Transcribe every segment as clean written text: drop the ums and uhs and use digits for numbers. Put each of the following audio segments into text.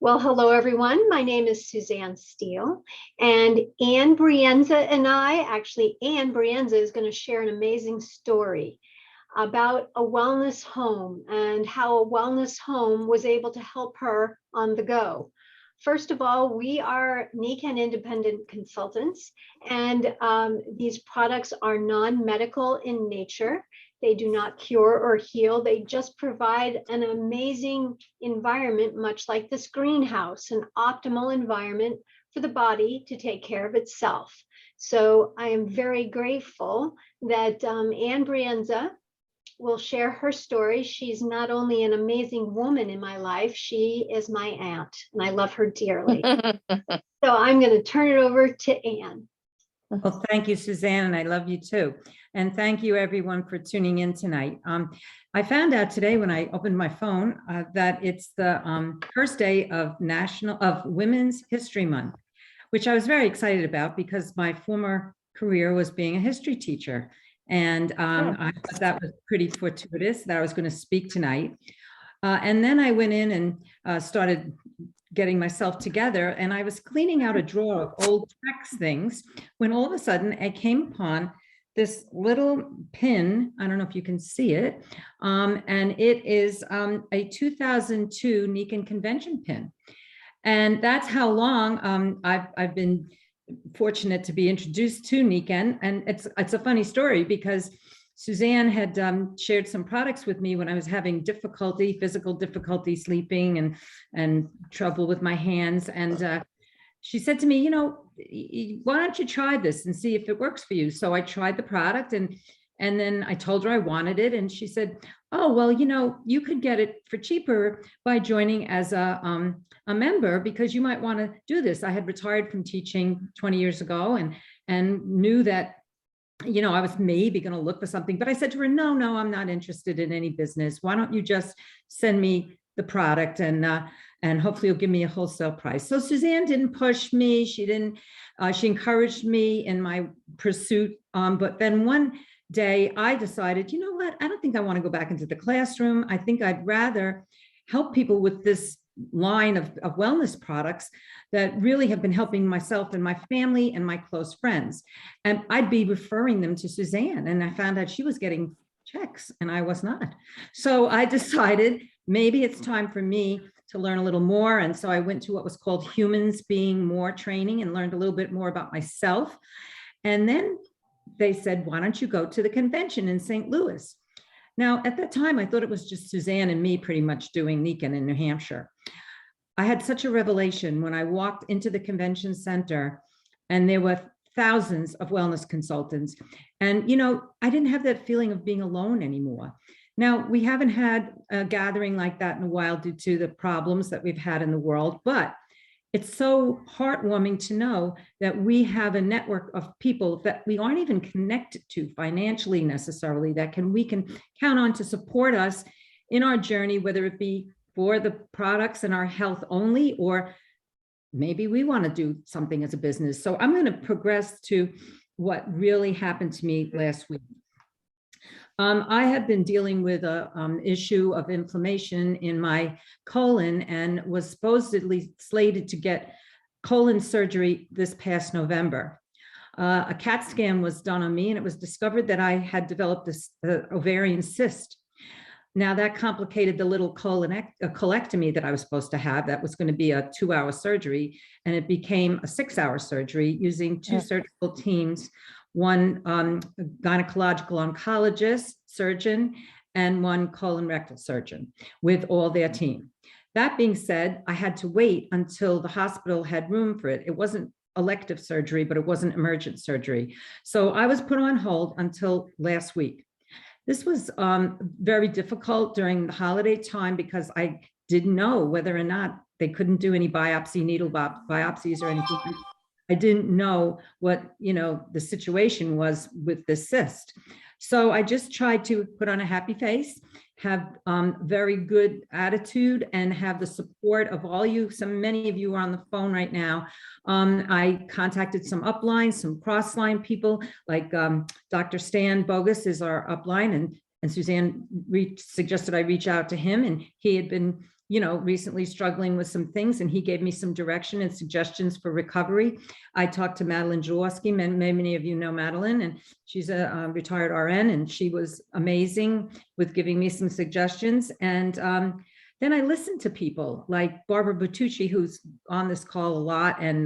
Well, hello everyone. My name is Suzanne Steele, and Anne Brienza and Anne Brienza is going to share an amazing story about a wellness home and how a wellness home was able to help her on the go. First of all, we are Nikan independent consultants, and these products are non-medical in nature. They do not cure or heal. They just provide an amazing environment, much like this greenhouse, an optimal environment for the body to take care of itself. So I am very grateful that Anne Brienza will share her story. She's not only an amazing woman in my life, she is my aunt, and I love her dearly. So I'm going to turn it over to Anne. Well, thank you, Suzanne, and I love you too. And thank you everyone for tuning in tonight. I found out today when I opened my phone that it's the first day of Women's History Month, which I was very excited about because my former career was being a history teacher. And I thought that was pretty fortuitous that I was going to speak tonight. And then I went in and started getting myself together, and I was cleaning out a drawer of old text things when all of a sudden I came upon this little pin. I don't know if you can see it. And it is a 2002 Nikan Convention pin. And that's how long I've been fortunate to be introduced to Nikan. And it's a funny story because Suzanne had shared some products with me when I was having physical difficulty sleeping and trouble with my hands. And she said to me, why don't you try this and see if it works for you? So I tried the product and then I told her I wanted it. And she said, oh, well, you could get it for cheaper by joining as a member because you might want to do this. I had retired from teaching 20 years ago and knew that I was maybe going to look for something, but I said to her, no, I'm not interested in any business. Why don't you just send me the product and hopefully you'll give me a wholesale price. So Suzanne didn't push me. She encouraged me in my pursuit. But then one day I decided, you know what? I don't think I want to go back into the classroom. I think I'd rather help people with this line of wellness products that really have been helping myself and my family and my close friends. And I'd be referring them to Suzanne. And I found out she was getting checks and I was not. So I decided maybe it's time for me to learn a little more. And so I went to what was called Humans Being More training and learned a little bit more about myself. And then they said, why don't you go to the convention in St. Louis? Now, at that time, I thought it was just Suzanne and me pretty much doing Nikan in New Hampshire. I had such a revelation when I walked into the convention center and there were thousands of wellness consultants. And, I didn't have that feeling of being alone anymore. Now, we haven't had a gathering like that in a while due to the problems that we've had in the world, but it's so heartwarming to know that we have a network of people that we aren't even connected to financially necessarily, that we can count on to support us in our journey, whether it be for the products and our health only, or maybe we want to do something as a business. So I'm going to progress to what really happened to me last week. I had been dealing with an issue of inflammation in my colon and was supposedly slated to get colon surgery this past November. A CAT scan was done on me and it was discovered that I had developed this ovarian cyst. Now that complicated the little colectomy that I was supposed to have. That was going to be a 2-hour surgery, and it became a 6-hour surgery using two surgical teams, one gynecological oncologist surgeon and one colon rectal surgeon with all their team. That being said, I had to wait until the hospital had room for it. It wasn't elective surgery, but it wasn't emergent surgery. So I was put on hold until last week. This was very difficult during the holiday time because I didn't know whether or not they couldn't do any needle biopsies or anything. I didn't know what, the situation was with the cyst. So I just tried to put on a happy face, have very good attitude, and have the support of all you. Many of you are on the phone right now. I contacted some upline, some crossline people, like Dr. Stan Bogus is our upline, and and Suzanne suggested I reach out to him, and he had been, recently struggling with some things, and he gave me some direction and suggestions for recovery. I talked to Madeline Jaworski. Many of you know Madeline, and she's a retired RN, and she was amazing with giving me some suggestions. And then I listened to people like Barbara Bertucci, who's on this call a lot, and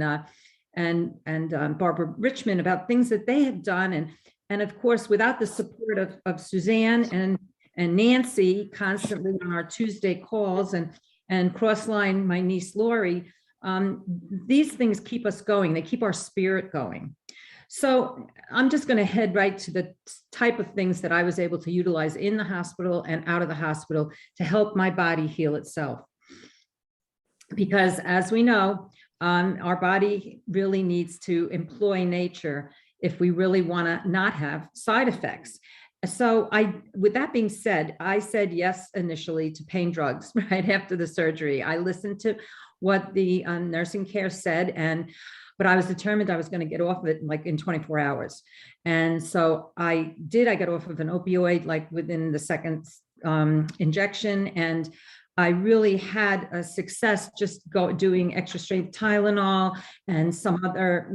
Barbara Richmond, about things that they have done. And of course, without the support of Suzanne and Nancy constantly on our Tuesday calls, and Crossline, my niece Lori, these things keep us going. They keep our spirit going. So I'm just going to head right to the type of things that I was able to utilize in the hospital and out of the hospital to help my body heal itself. Because as we know, our body really needs to employ nature if we really want to not have side effects. So with that being said, I said yes initially to pain drugs right after the surgery. I listened to what the nursing care said, but I was determined I was going to get off of it like in 24 hours. And so I did. I got off of an opioid like within the second injection, and I really had a success just doing extra strength Tylenol and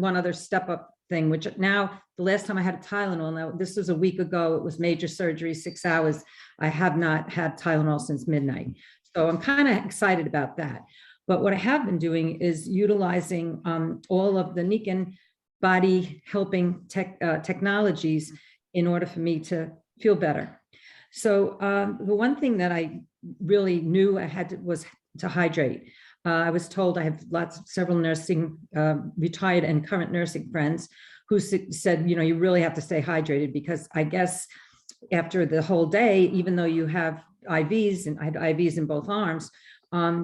one other step up thing, which now the last time I had a Tylenol, now this was a week ago, it was major surgery, 6 hours. I have not had Tylenol since midnight. So I'm kind of excited about that. But what I have been doing is utilizing all of the Nikken body helping technologies in order for me to feel better. So the one thing that I really knew I had was to hydrate. I was told I have several nursing, retired and current nursing friends who said, you really have to stay hydrated, because I guess after the whole day, even though you have IVs, and I had IVs in both arms,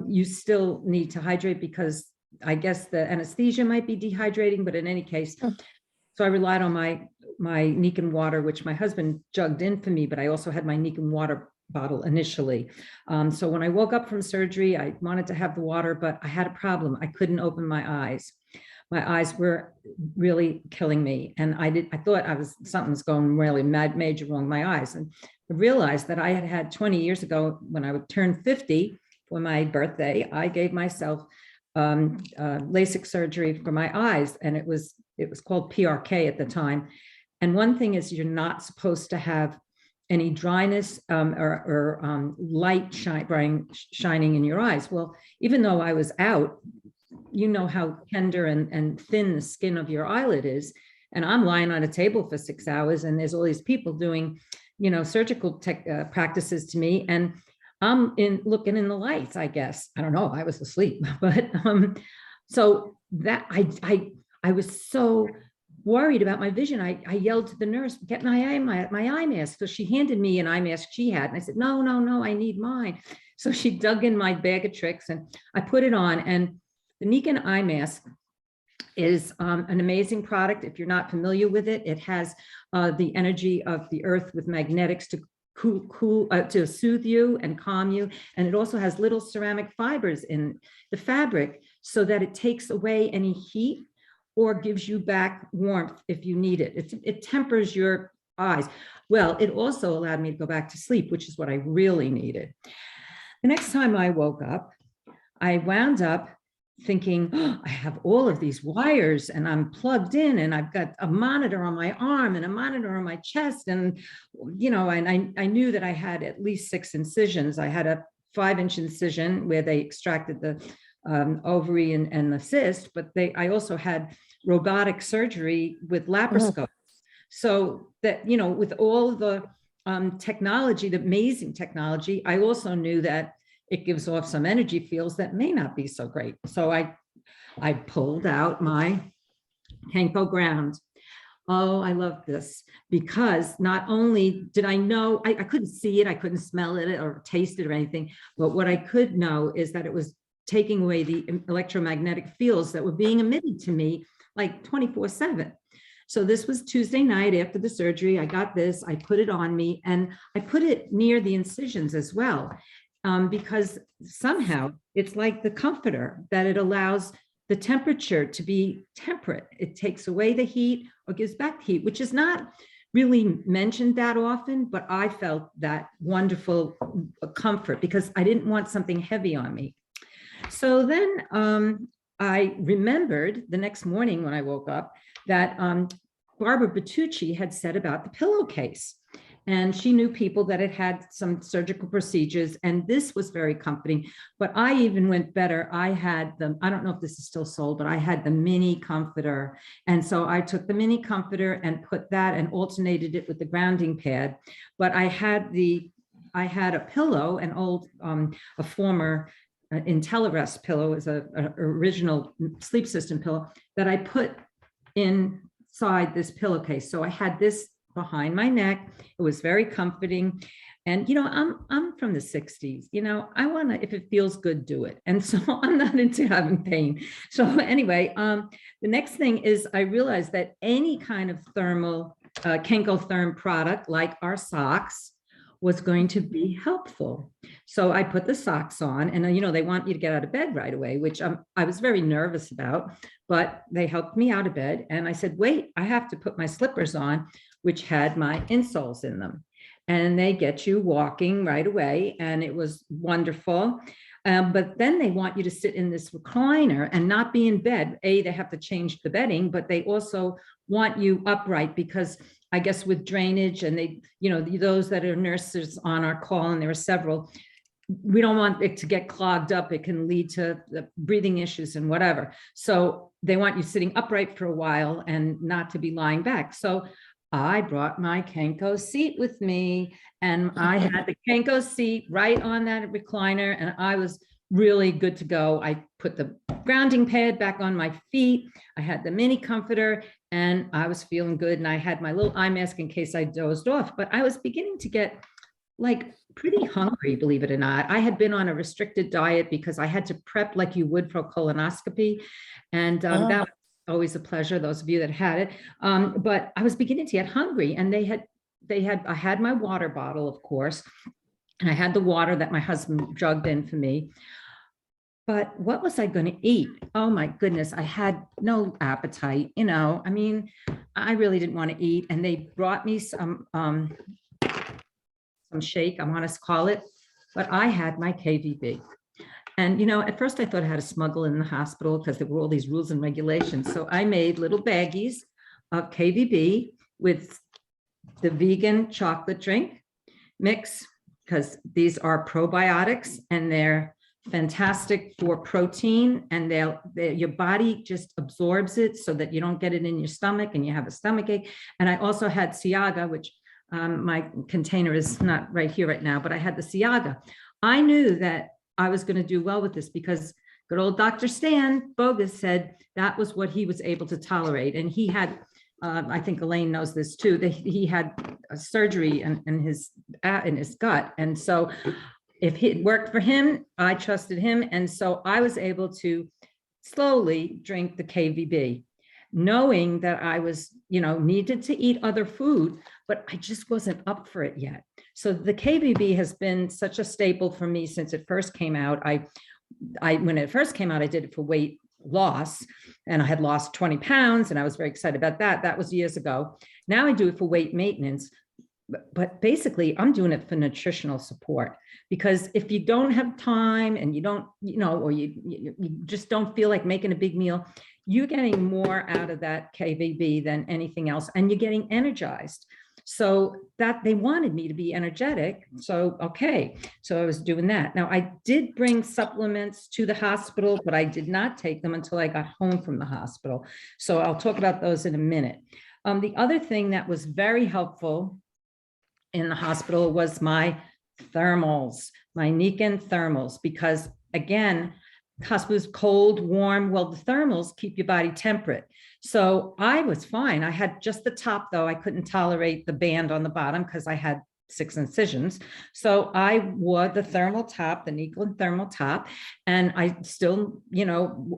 you still need to hydrate, because I guess the anesthesia might be dehydrating, but in any case, so I relied on my Nikken water, which my husband jugged in for me, but I also had my Nikken water bottle initially. So when I woke up from surgery, I wanted to have the water, but I had a problem. I couldn't open my eyes. My eyes were really killing me. And I thought something was going really major wrong with my eyes. And I realized that I had 20 years ago, when I would turn 50 for my birthday, I gave myself LASIK surgery for my eyes. And it was called PRK at the time. And one thing is, you're not supposed to have any dryness or light shining in your eyes. Well, even though I was out, you know how tender and thin the skin of your eyelid is. And I'm lying on a table for 6 hours, and there's all these people doing, surgical practices to me. And I'm looking in the lights, I guess. I don't know, I was asleep. But so that I was so worried about my vision. I yelled to the nurse, get my eye mask. So she handed me an eye mask she had. And I said, no, I need mine. So she dug in my bag of tricks and I put it on. And the Nikken eye mask is an amazing product. If you're not familiar with it, it has the energy of the earth with magnetics to to soothe you and calm you. And it also has little ceramic fibers in the fabric so that it takes away any heat or gives you back warmth if you need it. It tempers your eyes. Well, it also allowed me to go back to sleep, which is what I really needed. The next time I woke up, I wound up thinking, oh, I have all of these wires and I'm plugged in and I've got a monitor on my arm and a monitor on my chest. And, and I knew that I had at least 6 incisions. I had a 5-inch incision where they extracted the ovary and the cyst, but I also had robotic surgery with laparoscope. So that, with all the technology, the amazing technology, I also knew that it gives off some energy fields that may not be so great. So I pulled out my Kenko ground. Oh, I love this, because not only did I know, I couldn't see it, I couldn't smell it or taste it or anything, but what I could know is that it was taking away the electromagnetic fields that were being emitted to me like 24/7. So this was Tuesday night after the surgery. I got this, I put it on me, and I put it near the incisions as well, because somehow it's like the comforter, that it allows the temperature to be temperate. It takes away the heat or gives back the heat, which is not really mentioned that often, but I felt that wonderful comfort because I didn't want something heavy on me. So then I remembered the next morning when I woke up that Barbara Bertucci had said about the pillowcase. And she knew people that had had some surgical procedures, and this was very comforting. But I even went better. I had the, I don't know if this is still sold, but I had the mini comforter. And so I took the mini comforter and put that and alternated it with the grounding pad. But I had a pillow, an old, a former IntelliRest pillow, is a original sleep system pillow that I put inside this pillowcase. So I had this behind my neck. It was very comforting. And, I'm from the 60s, I want to, if it feels good, do it. And so I'm not into having pain. So anyway, the next thing is I realized that any kind of thermal, Kenkotherm product, like our socks, was going to be helpful. So I put the socks on, and they want you to get out of bed right away, which I was very nervous about, but they helped me out of bed. And I said, wait, I have to put my slippers on, which had my insoles in them. And they get you walking right away. And it was wonderful. But then they want you to sit in this recliner and not be in bed. They have to change the bedding, but they also want you upright because I guess with drainage and they, those that are nurses on our call, and there are several, we don't want it to get clogged up. It can lead to breathing issues and whatever. So they want you sitting upright for a while and not to be lying back. So I brought my Kenko seat with me, and I had the Kenko seat right on that recliner, and I was really good to go. I put the grounding pad back on my feet. I had the mini comforter, and I was feeling good. And I had my little eye mask in case I dozed off, but I was beginning to get pretty hungry, believe it or not. I had been on a restricted diet because I had to prep like you would for a colonoscopy. And that was always a pleasure, those of you that had it. But I was beginning to get hungry, and I had my water bottle, of course, and I had the water that my husband jugged in for me. But what was I going to eat? Oh my goodness, I had no appetite. I really didn't want to eat. And they brought me some shake, I want to call it, but I had my KVB. And, at first I thought I had to smuggle in the hospital because there were all these rules and regulations. So I made little baggies of KVB with the vegan chocolate drink mix, because these are probiotics and they're fantastic for protein, and your body just absorbs it so that you don't get it in your stomach and you have a stomach ache. And I also had Siaga, which my container is not right here right now, but I had the Siaga. I knew that I was going to do well with this because good old Dr. Stan Bogus said that was what he was able to tolerate. And he had, I think Elaine knows this too, that he had a surgery in his gut. And so if it worked for him, I trusted him. And so I was able to slowly drink the KVB, knowing that I was, needed to eat other food, but I just wasn't up for it yet. So the KVB has been such a staple for me since it first came out. When it first came out, I did it for weight loss, and I had lost 20 pounds, and I was very excited about that. That was years ago. Now I do it for weight maintenance, but basically I'm doing it for nutritional support, because if you don't have time and you don't, or you just don't feel like making a big meal, you're getting more out of that KVB than anything else, and you're getting energized. So that they wanted me to be energetic. So, okay. So I was doing that. Now I did bring supplements to the hospital, but I did not take them until I got home from the hospital. So I'll talk about those in a minute. The other thing that was very helpful in the hospital was my thermals, my Nikken thermals, because again, hospital's cold, warm. Well, the thermals keep your body temperate. So I was fine. I had just the top though. I couldn't tolerate the band on the bottom because I had 6 incisions. So I wore the thermal top, the Nikken thermal top, and I still,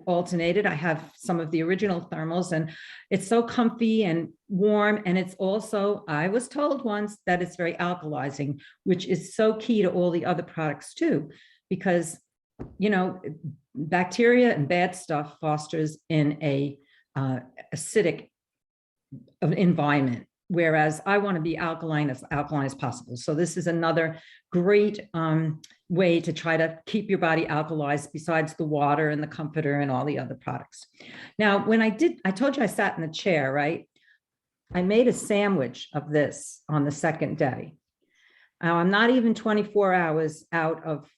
alternated. I have some of the original thermals, and it's so comfy and warm. And it's also, I was told once that it's very alkalizing, which is so key to all the other products too, because, bacteria and bad stuff fosters in a acidic environment. whereas I want to be alkaline as possible. So this is another great way to try to keep your body alkalized besides the water and the comforter and all the other products. Now, when I told you I sat in the chair, right? I made a sandwich of this on the second day. Now, I'm not even 24 hours out of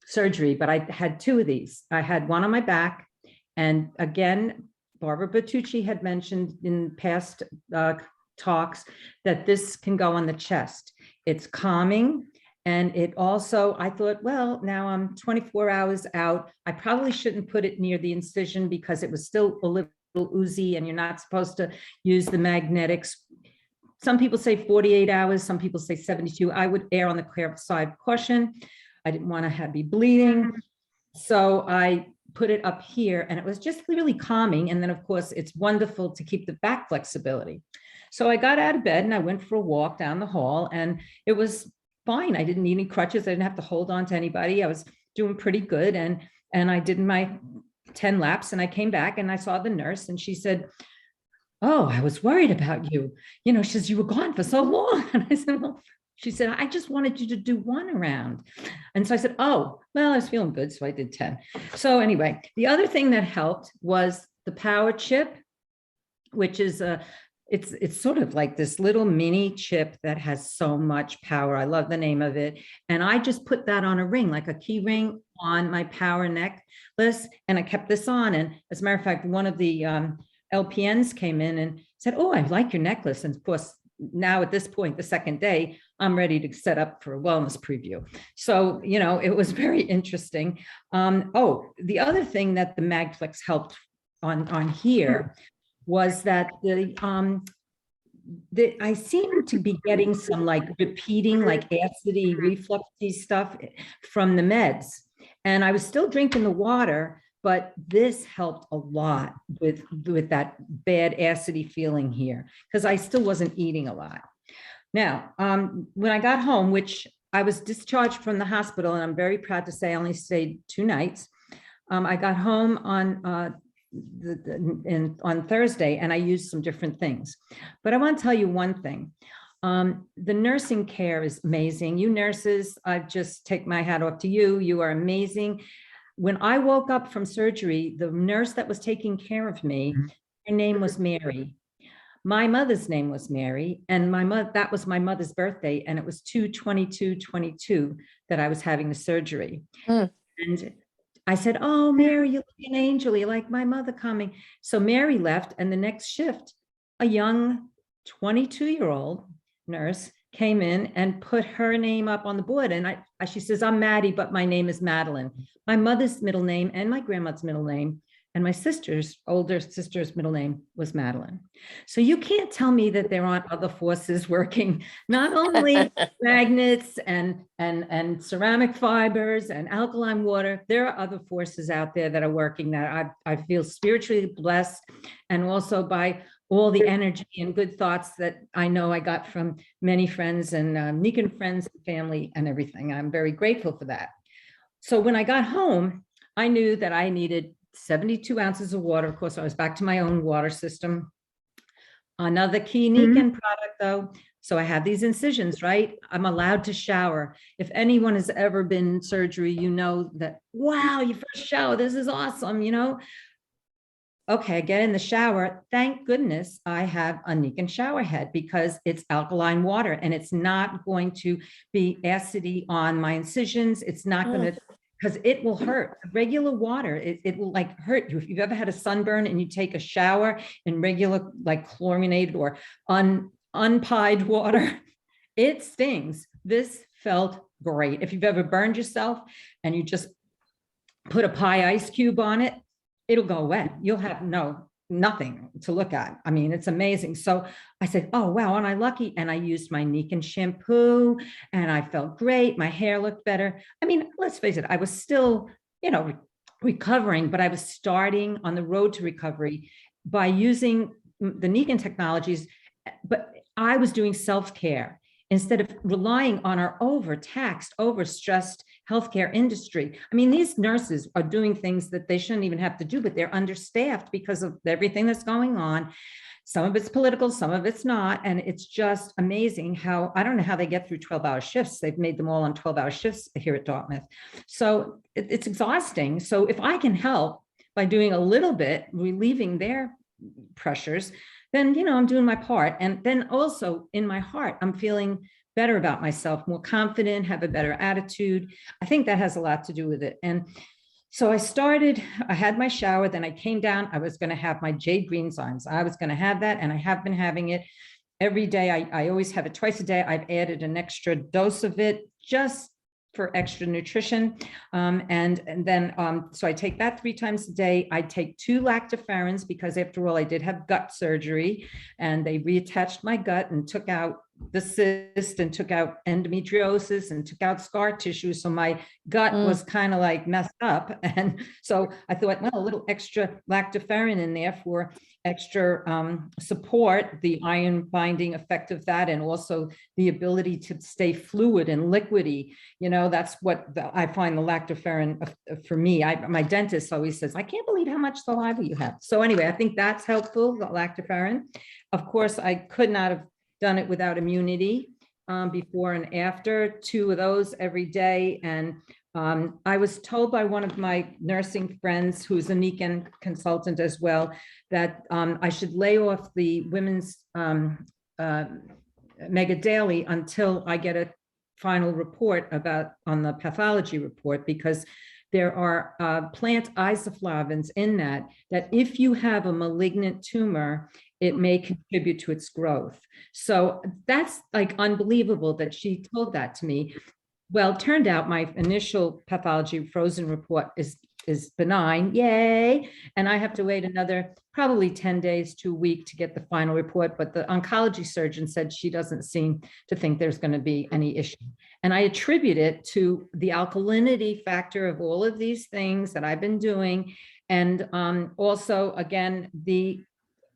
surgery, but I had two of these. I had one on my back. And again, Barbara Bertucci had mentioned in past talks that this can go on the chest. It's calming. And it also, I thought, well, now I'm 24 hours out. I probably shouldn't put it near the incision because it was still a little oozy and you're not supposed to use the magnetics. Some people say 48 hours, some people say 72. I would err on the clear side of caution. I didn't want to be bleeding. So I put it up here and it was just really calming. And then of course, it's wonderful to keep the back flexibility. So I got out of bed and I went for a walk down the hall and it was fine. I didn't need any crutches. I didn't have to hold on to anybody. I was doing pretty good. And I did my 10 laps and I came back and I saw the nurse and she said, oh, I was worried about you. You know, she says, you were gone for so long. And I said, well, she said, I just wanted you to do one round. And so I said, oh, well, I was feeling good. So I did 10. So anyway, the other thing that helped was the power chip, which is it's sort of like this little mini chip that has so much power. I love the name of it. And I just put that on a ring, like a key ring on my power necklace. And I kept this on. And as a matter of fact, one of the LPNs came in and said, oh, I like your necklace. And of course, now at this point, the second day, I'm ready to set up for a wellness preview. So, you know, it was very interesting. Oh, the other thing that the Magflex helped on here was that I seem to be getting some like repeating, like acidy, refluxy stuff from the meds. And I was still drinking the water, but this helped a lot with that bad acidy feeling here, because I still wasn't eating a lot. Now, when I got home, which I was discharged from the hospital, and I'm very proud to say I only stayed 2 nights. I got home on Thursday, and I used some different things. But I want to tell you one thing. The nursing care is amazing. You nurses, I just take my hat off to you. You are amazing. When I woke up from surgery, the nurse that was taking care of me, her name was Mary. My mother's name was Mary, and that was my mother's birthday, and it was 2/22/22 that I was having the surgery. And I said, oh, Mary, you look an angel. You're like my mother coming. So Mary left, and the next shift, a young 22-year-old nurse came in and put her name up on the board. And she says, I'm Maddie, but my name is Madeline. My mother's middle name and my grandmother's middle name and my older sister's middle name was Madeline. So you can't tell me that there aren't other forces working, not only magnets and ceramic fibers and alkaline water. There are other forces out there that are working that I feel spiritually blessed, and also by all the energy and good thoughts that I know I got from many friends and Nikan friends and family and everything. I'm very grateful for that. So when I got home, I knew that I needed 72 ounces of water. Of course, I was back to my own water system. Another key Nikan product though. So I have these incisions, right? I'm allowed to shower. If anyone has ever been in surgery, you know that, wow, your first shower, this is awesome, you know? Okay, I get in the shower. Thank goodness I have a Nikan shower head, because it's alkaline water and it's not going to be acidy on my incisions. It's not going to, because it will hurt. Regular water, it will like hurt you. If you've ever had a sunburn and you take a shower in regular, like chlorinated or unpied water, it stings. This felt great. If you've ever burned yourself and you just put a pie ice cube on it, it'll go away. You'll have nothing to look at. I mean, it's amazing. So I said, oh, wow, aren't I lucky? And I used my Nikan shampoo and I felt great. My hair looked better. I mean, let's face it, I was still, you know, recovering, but I was starting on the road to recovery by using the Nikan technologies, but I was doing self-care instead of relying on our overtaxed, overstressed healthcare industry. I mean, these nurses are doing things that they shouldn't even have to do, but they're understaffed because of everything that's going on. Some of it's political, some of it's not. And it's just amazing how, I don't know how they get through 12-hour shifts. They've made them all on 12-hour shifts here at Dartmouth. So it's exhausting. So if I can help by doing a little bit, relieving their pressures, then, I'm doing my part. And then also in my heart, I'm feeling better about myself, more confident, have a better attitude. I think that has a lot to do with it. And so I had my shower, then I came down, I was going to have my jade green enzymes. I was going to have that, and I have been having it every day. I always have it twice a day. I've added an extra dose of it just for extra nutrition. And then, so I take that 3 times a day. I take 2 lactoferrins because after all, I did have gut surgery, and they reattached my gut and took out the cyst and took out endometriosis and took out scar tissue. So my gut was kind of like messed up. And so I thought, well, a little extra lactoferrin in there for extra support, the iron binding effect of that, and also the ability to stay fluid and liquidy. That's what I find the lactoferrin for me. My dentist always says, I can't believe how much saliva you have. So anyway, I think that's helpful, the lactoferrin. Of course, I could not have done it without immunity before and after, 2 of those every day. And I was told by one of my nursing friends, who's a NECAN consultant as well, that I should lay off the women's Mega Daily until I get a final report on the pathology report, because there are plant isoflavones in that if you have a malignant tumor, it may contribute to its growth. So that's like unbelievable that she told that to me. Well, it turned out my initial pathology frozen report is benign, yay. And I have to wait another probably 10 days to a week to get the final report. But the oncology surgeon said she doesn't seem to think there's going to be any issue. And I attribute it to the alkalinity factor of all of these things that I've been doing. And also, again, the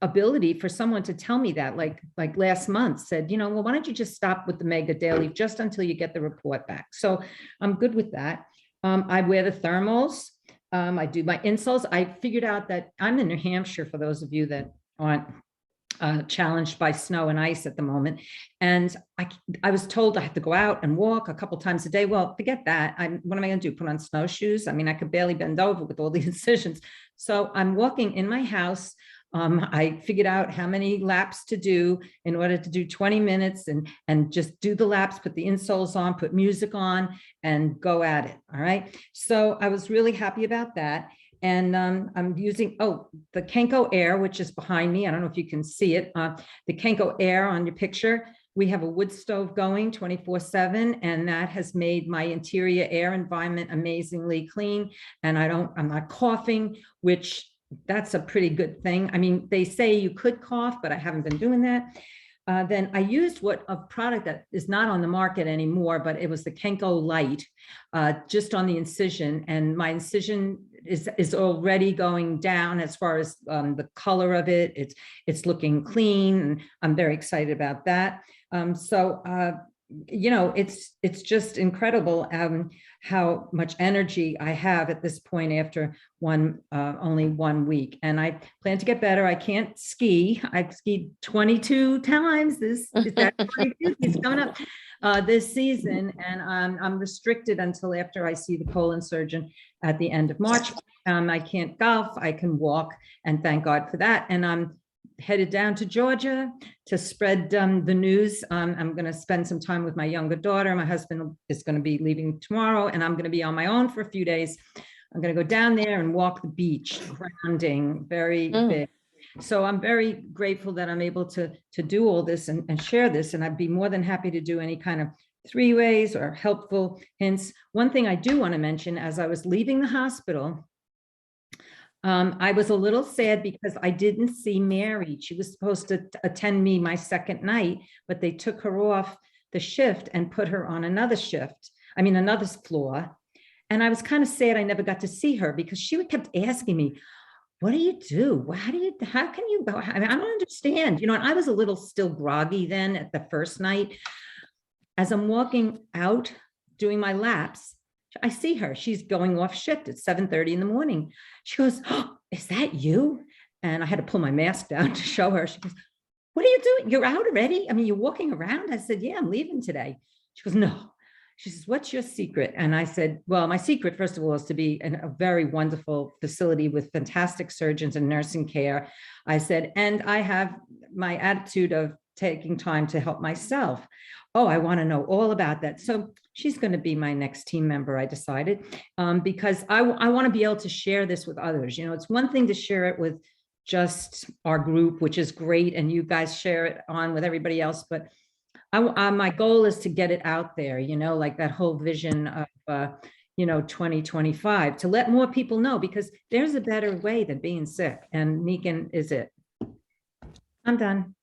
ability for someone to tell me that, like last month, said, well, why don't you just stop with the Mega Daily just until you get the report back? So I'm good with that. I wear the thermals. I do my insoles. I figured out that I'm in New Hampshire, for those of you that aren't challenged by snow and ice at the moment. And I was told I have to go out and walk a couple times a day. Well, forget that. What am I going to do? Put on snowshoes? I mean, I could barely bend over with all the incisions. So I'm walking in my house. I figured out how many laps to do in order to do 20 minutes and just do the laps, put the insoles on, put music on, and go at it. All right. So I was really happy about that. And I'm using, the Kenko Air, which is behind me. I don't know if you can see it. The Kenko Air on your picture. We have a wood stove going 24/7, and that has made my interior air environment amazingly clean. And I'm not coughing, which that's a pretty good thing. I mean, they say you could cough, but I haven't been doing that. Then I used a product that is not on the market anymore, but it was the Kenko Light, just on the incision. And my incision is already going down as far as the color of it. It's looking clean, and I'm very excited about that. It's just incredible how much energy I have at this point after only 1 week. And I plan to get better. I can't ski. I've skied 22 times. Is that 22? It's coming up this season, and I'm restricted until after I see the colon surgeon at the end of March. I can't golf. I can walk, and thank God for that. And I'm headed down to Georgia to spread the news. I'm going to spend some time with my younger daughter. My husband is going to be leaving tomorrow, and I'm going to be on my own for a few days. I'm going to go down there and walk the beach, grounding, very big. So I'm very grateful that I'm able to do all this and share this. And I'd be more than happy to do any kind of 3-ways or helpful hints. One thing I do want to mention, as I was leaving the hospital, I was a little sad because I didn't see Mary. She was supposed to attend me my second night, but they took her off the shift and put her on another floor. And I was kind of sad I never got to see her, because she kept asking me, what do you do? How can you go? I mean, I don't understand, and I was a little still groggy then at the first night. As I'm walking out doing my laps, I see her. She's going off shift at 7:30 in the morning. She goes, "Oh, is that you?" And I had to pull my mask down to show her. She goes, "What are you doing? You're out already? I mean, you're walking around?" I said, "Yeah, I'm leaving today." She goes, "No." She says, "What's your secret?" And I said, "Well, my secret, first of all, is to be in a very wonderful facility with fantastic surgeons and nursing care." I said, "And I have my attitude of taking time to help myself." "Oh, I want to know all about that." So she's going to be my next team member, I decided, because I want to be able to share this with others. You know, it's one thing to share it with just our group, which is great, and you guys share it on with everybody else, but my goal is to get it out there, you know, like that whole vision of, 2025, to let more people know, because there's a better way than being sick, and Megan is it. I'm done.